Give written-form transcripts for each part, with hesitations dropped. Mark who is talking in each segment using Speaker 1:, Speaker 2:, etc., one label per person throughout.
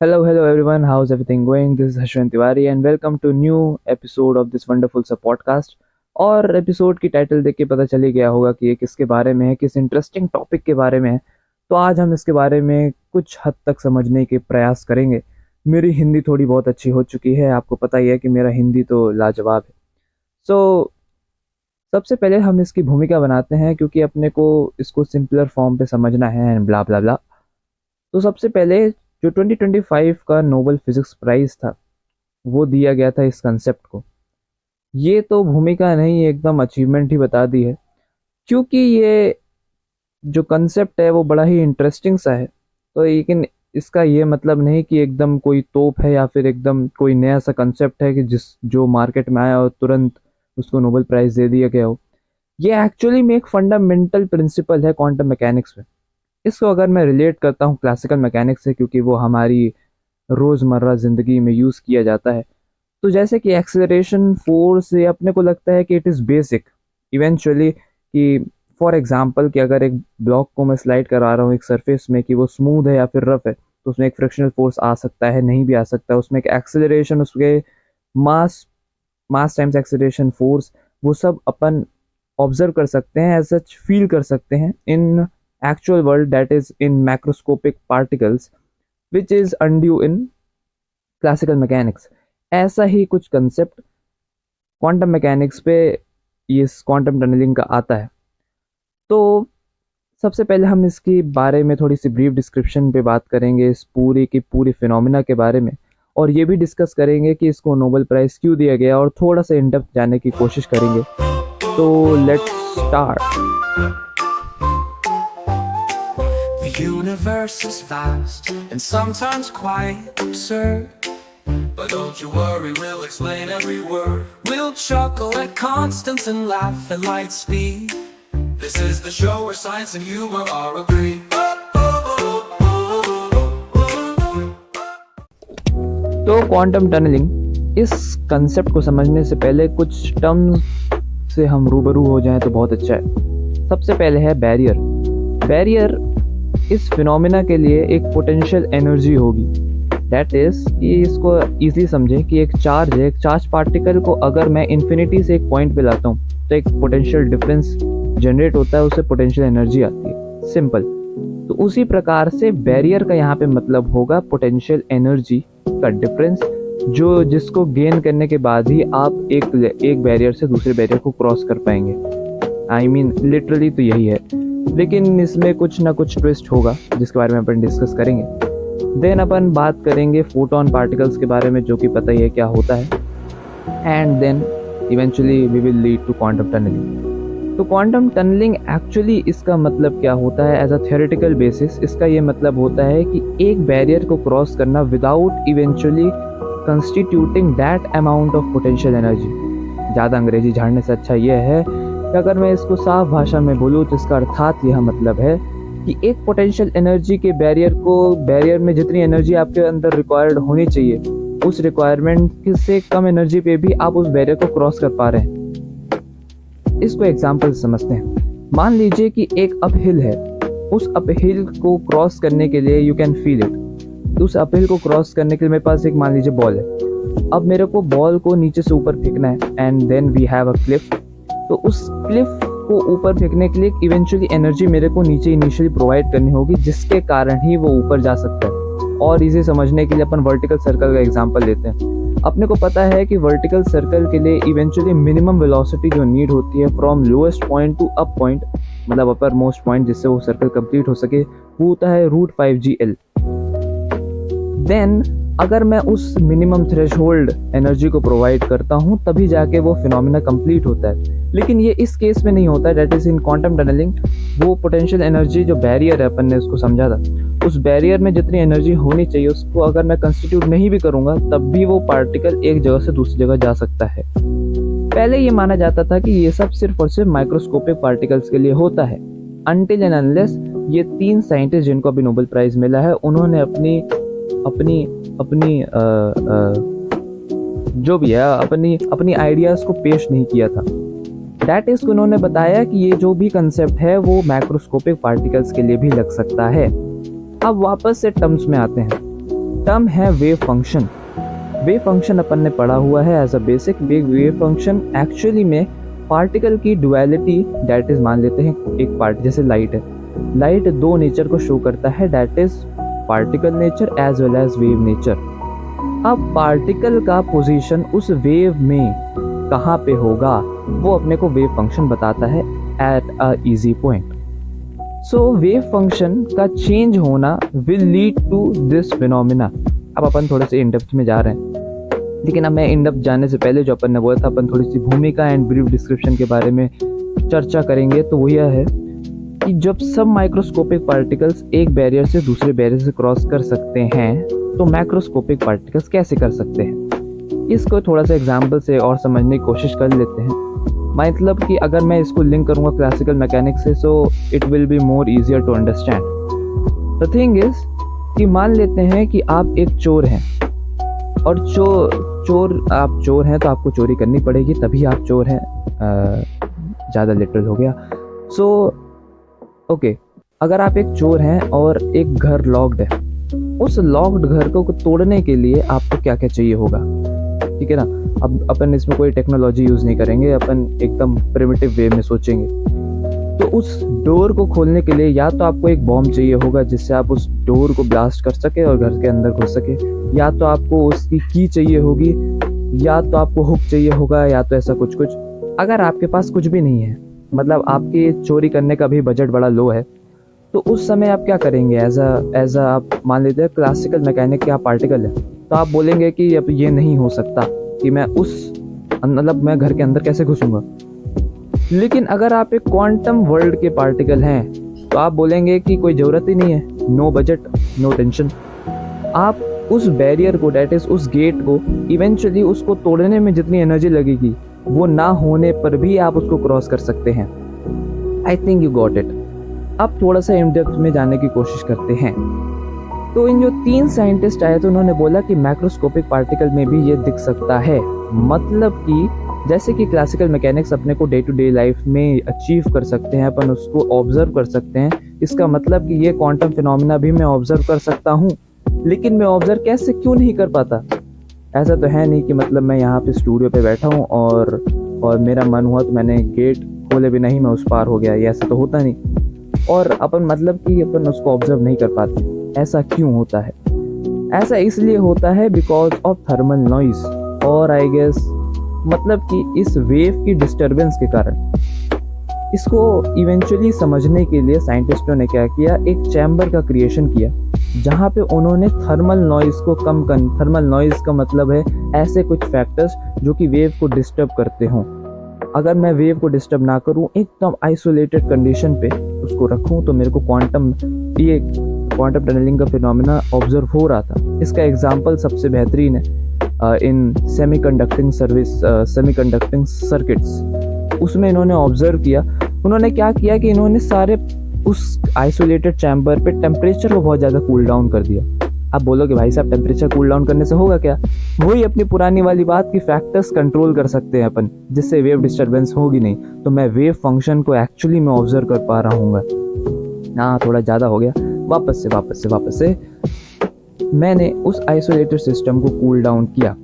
Speaker 1: Hello everyone. How's everything going? This is Ashwin Tiwari and welcome to new episode of this wonderful सा podcast. और episode की title देख के पता चल ही गया होगा कि ये किसके बारे में है, किस इंटरेस्टिंग टॉपिक के बारे में है। तो आज हम इसके बारे में कुछ हद तक समझने के प्रयास करेंगे। मेरी हिंदी थोड़ी बहुत अच्छी हो चुकी है, आपको पता ही है कि मेरा हिंदी तो लाजवाब है। सो सबसे पहले हम इसकी भूमिका बनाते हैं क्योंकि अपने को इसको सिंपलर फॉर्म पे समझना है एंड ब्ला ब्ला ब्ला। तो सबसे पहले जो 2025 का नोबेल फिजिक्स प्राइज था वो दिया गया था इस कंसेप्ट को। ये तो भूमिका नहीं, एकदम अचीवमेंट ही बता दी है, क्योंकि ये जो कंसेप्ट है वो बड़ा ही इंटरेस्टिंग सा है। तो लेकिन इसका ये मतलब नहीं कि एकदम कोई तोप है या फिर एकदम कोई नया सा कंसेप्ट है कि जो मार्केट में आया और तुरंत उसको नोबेल प्राइज दे दिया गया हो। ये एक्चुअली में एक फंडामेंटल प्रिंसिपल है क्वांटम मैकेनिक्स में। इसको अगर मैं रिलेट करता हूँ क्लासिकल मैकेनिक्स से, क्योंकि वो हमारी रोज़मर्रा ज़िंदगी में यूज़ किया जाता है। तो जैसे कि एक्सेलरेशन फोर्स ये अपने को लगता है कि इट इज़ बेसिक इवेंचुअली, कि फॉर एग्जांपल कि अगर एक ब्लॉक को मैं स्लाइड करा रहा हूँ एक सरफेस में, कि वो स्मूथ है या फिर रफ है, तो उसमें एक फ्रिक्शनल फोर्स आ सकता है, नहीं भी आ सकता है। उसमें एक एक्सेलरेशन, उसके मास मास टाइम्स एक्सेलरेशन फोर्स, वो सब अपन ऑब्जर्व कर सकते हैं, एज सच फील कर सकते हैं इन actual world, that is in macroscopic particles, which is undue in classical mechanics। ऐसा ही कुछ कंसेप्ट क्वांटम मैकेनिक्स पे इस क्वांटम टनलिंग का आता है। तो सबसे पहले हम इसके बारे में थोड़ी सी ब्रीफ डिस्क्रिप्शन पे बात करेंगे, इस पूरी की पूरी फिनोमिना के बारे में, और ये भी डिस्कस करेंगे कि इसको नोबेल प्राइज क्यों दिया गया, और थोड़ा सा इन डेप्थ जाने की कोशिश करेंगे। तो let's start.
Speaker 2: The universe is vast and sometimes quite absurd, but don't you worry, we'll explain every word. We'll chuckle at constants and laugh at light speed. This is the show where science and humor are agreed.
Speaker 1: तो quantum tunnelling, इस concept को समझने से पहले कुछ terms से हम रूबरू हो जाएं तो बहुत अच्छा है। सबसे पहले है बैरियर। बैरियर इस फिनोमिना के लिए एक पोटेंशियल एनर्जी होगी। दैट इज कि इसको इजीली समझें कि एक चार्ज है, एक चार्ज पार्टिकल को अगर मैं इन्फिनिटी से एक पॉइंट पे लाता हूँ तो एक पोटेंशियल डिफरेंस जनरेट होता है, उससे पोटेंशियल एनर्जी आती है, सिंपल। तो उसी प्रकार से बैरियर का यहाँ पे मतलब होगा पोटेंशियल एनर्जी का डिफरेंस, जो जिसको गेन करने के बाद ही आप एक बैरियर से दूसरे बैरियर को क्रॉस कर पाएंगे। आई मीन लिटरली तो यही है, लेकिन इसमें कुछ ना कुछ ट्विस्ट होगा जिसके बारे में अपन डिस्कस करेंगे। देन अपन बात करेंगे फोटोन पार्टिकल्स के बारे में, जो कि पता ही है क्या होता है। And then eventually we will lead to quantum tunneling. तो क्वांटम टनलिंग एक्चुअली इसका मतलब क्या होता है एज अ थ्योरेटिकल बेसिस? इसका ये मतलब होता है कि एक बैरियर को क्रॉस करना without eventually constituting that amount of potential energy. ज़्यादा अंग्रेजी झाड़ने से अच्छा ये है कि अगर मैं इसको साफ भाषा में बोलूँ तो इसका अर्थात यह मतलब है कि एक पोटेंशियल एनर्जी के बैरियर में जितनी एनर्जी आपके अंदर रिक्वायर्ड होनी चाहिए, उस रिक्वायरमेंट से कम एनर्जी पे भी आप उस बैरियर को क्रॉस कर पा रहे हैं। इसको एग्जांपल से समझते हैं। मान लीजिए कि एक अपहिल है, उस अपहिल को क्रॉस करने के लिए यू कैन फील इट, उस अपहिल को क्रॉस करने के लिए मेरे पास एक मान लीजिए बॉल है। अब मेरे को बॉल को नीचे से ऊपर फेंकना है and then we have a cliff. तो उस क्लिफ को ऊपर फेंकने के लिए इवेंचुअली एनर्जी मेरे को नीचे इनिशियली प्रोवाइड करनी होगी, जिसके कारण ही वो ऊपर जा सकता है। और इसे समझने के लिए अपन वर्टिकल सर्कल का एग्जांपल लेते हैं। अपने को पता है कि वर्टिकल सर्कल के लिए इवेंचुअली मिनिमम वेलोसिटी जो नीड होती है from lowest point two up point, मतलब अपर मोस्ट पॉइंट, जिससे वो सर्कल कंप्लीट हो सके, वो होता है √5gl। देन अगर मैं उस मिनिमम थ्रेशोल्ड एनर्जी को प्रोवाइड करता हूँ तभी जाके वो फिनोमिना कंप्लीट होता है। लेकिन ये इस केस में नहीं होता है, that is in quantum tunneling. वो पोटेंशियल एनर्जी जो बैरियर है, अपन ने उसको समझा था, उस बैरियर में जितनी एनर्जी होनी चाहिए उसको अगर मैं कंस्टिट्यूट नहीं भी करूँगा तब भी वो पार्टिकल एक जगह से दूसरी जगह जा सकता है। पहले ये माना जाता था कि ये सब सिर्फ और सिर्फ माइक्रोस्कोपिक पार्टिकल्स के लिए होता है, अनटिल एंड अनलेस ये 3 साइंटिस्ट जिनको अभी नोबेल प्राइज मिला है, उन्होंने अपनी जो भी है अपनी आइडियाज को पेश नहीं किया था। दैट इज उन्होंने बताया कि ये जो भी कंसेप्ट है वो मैक्रोस्कोपिक पार्टिकल्स के लिए भी लग सकता है। अब वापस से टर्म्स में आते हैं। टर्म है वेव फंक्शन। वेव फंक्शन अपन ने पढ़ा हुआ है as a basic. Wave function actually में पार्टिकल की डुअलिटी, दैट इज मान लेते हैं एक पार्ट जैसे लाइट है, लाइट दो नेचर को शो करता है, that is particle nature as well as wave nature. अब पार्टिकल का पोजीशन उस वेव में कहाँ पे होगा वो अपने को वेव फंक्शन बताता है at a easy point. So wave function का चेंज होना will lead to this phenomena. अब अपन थोड़े से इन डेप्थ में जा रहे हैं, लेकिन अब मैं इन डेप्थ जाने से पहले जो अपन ने बोला था, अपन थोड़ी सी भूमिका एंड ब्रीफ डिस्क्रिप्शन के बारे में चर्चा करेंगे। तो वो यह है कि जब सब माइक्रोस्कोपिक पार्टिकल्स एक बैरियर से दूसरे बैरियर से क्रॉस कर सकते हैं तो मैक्रोस्कोपिक पार्टिकल्स कैसे कर सकते हैं, इसको थोड़ा सा एग्जाम्पल से और समझने की कोशिश कर लेते हैं। मतलब कि अगर मैं इसको लिंक करूँगा क्लासिकल मैकेनिक्स से, so it will be more easier to understand. The thing is कि मान लेते हैं कि आप एक चोर हैं और आप चोर हैं तो आपको चोरी करनी पड़ेगी, तभी आप चोर हैं। ज़्यादा लिटरल हो गया। सो ओके, अगर आप एक चोर हैं और एक घर लॉक्ड है, उस लॉक्ड घर को तोड़ने के लिए आपको क्या क्या चाहिए होगा, ठीक है ना। अब अपन इसमें कोई टेक्नोलॉजी यूज़ नहीं करेंगे, अपन एकदम प्रिमिटिव वे में सोचेंगे। तो उस डोर को खोलने के लिए या तो आपको एक बॉम्ब चाहिए होगा जिससे आप उस डोर को ब्लास्ट कर सके और घर के अंदर घुस सके, या तो आपको उसकी की चाहिए होगी, या तो आपको हुक चाहिए होगा, या तो ऐसा कुछ। अगर आपके पास कुछ भी नहीं है, मतलब आपके चोरी करने का भी बजट बड़ा लो है, तो उस समय आप क्या करेंगे? एज अ आप मान लेते हैं क्लासिकल मैकेनिक के आप पार्टिकल है, तो आप बोलेंगे कि अब ये नहीं हो सकता कि मैं मैं घर के अंदर कैसे घुसूंगा। लेकिन अगर आप एक क्वांटम वर्ल्ड के पार्टिकल हैं तो आप बोलेंगे कि कोई ज़रूरत ही नहीं है, नो बजट नो टेंशन। आप उस बैरियर को, डेट इज उस गेट को, इवेंचुअली उसको तोड़ने में जितनी एनर्जी लगेगी वो ना होने पर भी आप उसको क्रॉस कर सकते हैं। I think you got it. अब थोड़ा सा इन डेप्थ में जाने की कोशिश करते हैं। तो इन जो 3 साइंटिस्ट आए तो उन्होंने बोला कि मैक्रोस्कोपिक पार्टिकल में भी ये दिख सकता है। मतलब कि जैसे कि क्लासिकल मैकेनिक्स अपने को डे टू डे लाइफ में अचीव कर सकते हैं, अपन उसको ऑब्जर्व कर सकते हैं, इसका मतलब कि ये क्वांटम फिनोमिना भी मैं ऑब्जर्व कर सकता हूँ। लेकिन मैं ऑब्जर्व कैसे क्यों नहीं कर पाता? ऐसा तो है नहीं कि मतलब मैं यहाँ पे स्टूडियो पे बैठा हूँ और मेरा मन हुआ तो मैंने गेट खोले भी नहीं, मैं उस पार हो गया, ये ऐसा तो होता नहीं। और अपन मतलब कि अपन उसको ऑब्जर्व नहीं कर पाते। ऐसा क्यों होता है? ऐसा इसलिए होता है बिकॉज ऑफ थर्मल नॉइज, और आई गेस मतलब कि इस वेव की डिस्टरबेंस के कारण। इसको इवेंचुअली समझने के लिए साइंटिस्टों ने क्या किया, एक चैम्बर का क्रिएशन किया जहाँ पे उन्होंने थर्मल नॉइज को कम कर, थर्मल नॉइज का मतलब है ऐसे कुछ फैक्टर्स जो कि वेव को डिस्टर्ब करते हों। अगर मैं वेव को डिस्टर्ब ना करूं, एकदम आइसोलेटेड कंडीशन पे उसको रखूं, तो मेरे को क्वांटम टनलिंग का फिनोमेना ऑब्जर्व हो रहा था। इसका एग्जांपल सबसे बेहतरीन है इन सेमीकंडक्टिंग सर्किट्स। उसमें इन्होंने ऑब्जर्व किया, उन्होंने क्या किया कि इन्होंने सारे उस आइसोलेटेड चैम्बर पे टेम्परेचर को बहुत ज़्यादा कूल डाउन कर दिया। आप बोलोगे भाई साहब टेम्परेचर कूल डाउन करने से होगा क्या? वही अपनी पुरानी वाली बात की फैक्टर्स कंट्रोल कर सकते हैं अपन, जिससे वेव डिस्टर्बेंस होगी नहीं। तो मैं वेव फंक्शन को एक्चुअली मैं ऑब्जर्व कर पा रहा हूँ। हाँ, थोड़ा ज़्यादा हो गया। वापस से मैंने उस आइसोलेटेड सिस्टम को कूल डाउन किया।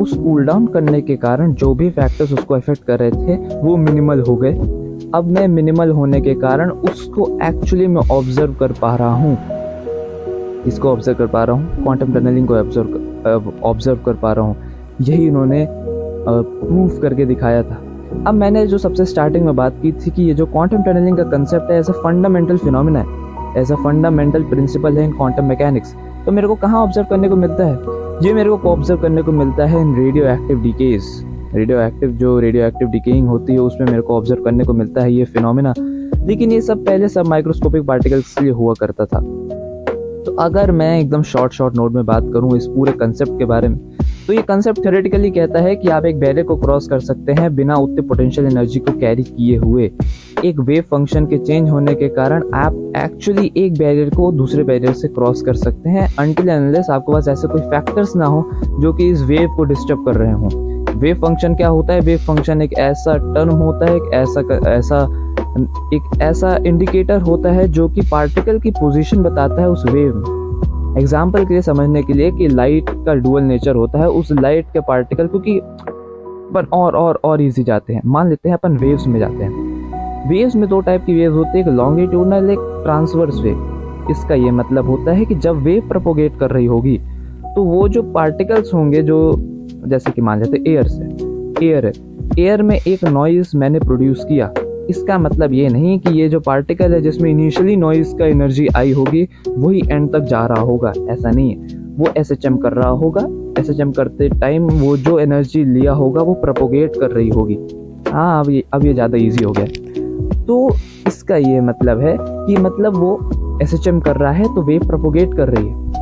Speaker 1: उस कूल डाउन करने के कारण जो भी फैक्टर्स उसको अफेक्ट कर रहे थे वो मिनिमल हो गए। अब मैं मिनिमल होने के कारण उसको एक्चुअली मैं ऑब्जर्व कर पा रहा हूँ। इसको ऑब्जर्व कर पा रहा हूँ, क्वांटम टनलिंग को ऑब्जर्व कर पा रहा हूँ। यही इन्होंने प्रूफ करके दिखाया था। अब मैंने जो सबसे स्टार्टिंग में बात की थी कि ये जो क्वांटम टनलिंग का कंसेप्ट है एज अ फंडामेंटल फिनोमिना है, एज अ फंडामेंटल प्रिंसिपल है इन क्वांटम मैकेनिक्स। तो मेरे को कहाँ ऑब्जर्व करने को मिलता है? ये मेरे को ऑब्जर्व करने को मिलता है इन radio active decays. Radio active decaying होती है उसमें मेरे को ऑब्जर्व करने को मिलता है ये फिनोमिना। लेकिन ये सब पहले सब माइक्रोस्कोपिक पार्टिकल्स के लिए हुआ करता था। तो अगर मैं एकदम शॉर्ट नोट में बात करूं इस पूरे कंसेप्ट के बारे में, तो ये कंसेप्ट थ्योरेटिकली कहता है कि आप एक बैरियर को क्रॉस कर सकते हैं बिना उतने पोटेंशियल एनर्जी को कैरी किए हुए। एक वेव फंक्शन के चेंज होने के कारण आप एक्चुअली एक बैरियर को दूसरे बैरियर से क्रॉस कर सकते हैं, अनटिल एंड अनलेस आपके पास ऐसे कोई फैक्टर्स ना हो जो कि इस वेव को डिस्टर्ब कर रहे हों। वेव फंक्शन क्या होता है? वेव फंक्शन एक ऐसा टर्म होता है, एक ऐसा इंडिकेटर होता है जो कि पार्टिकल की पोजीशन बताता है उस वेव में। एग्जाम्पल के लिए समझने के लिए कि लाइट का डुअल नेचर होता है, उस लाइट के पार्टिकल क्योंकि अपन और इजी जाते हैं, मान लेते हैं अपन वेव्स में जाते हैं। वेव्स में 2 टाइप की वेव्स होती है, एक लॉन्गिट्यूडनल, एक ट्रांसवर्स वेव। इसका ये मतलब होता है कि जब वेव प्रोपोगेट कर रही होगी तो वो जो पार्टिकल्स होंगे, जो जैसे कि मान लेते हैं एयर से, एयर में एक नॉइज मैंने प्रोड्यूस किया, इसका मतलब ये नहीं कि ये जो पार्टिकल है जिसमें इनिशियली नॉइज का एनर्जी आई होगी वही एंड तक जा रहा होगा, ऐसा नहीं है। वो एसएचएम कर रहा होगा, एसएचएम करते टाइम वो जो एनर्जी लिया होगा वो प्रोपोगेट कर रही होगी। हाँ, अब ये ज़्यादा इजी हो गया। तो इसका ये मतलब है कि मतलब वो एसएचएम कर रहा है तो वेव प्रोपोगेट कर रही है।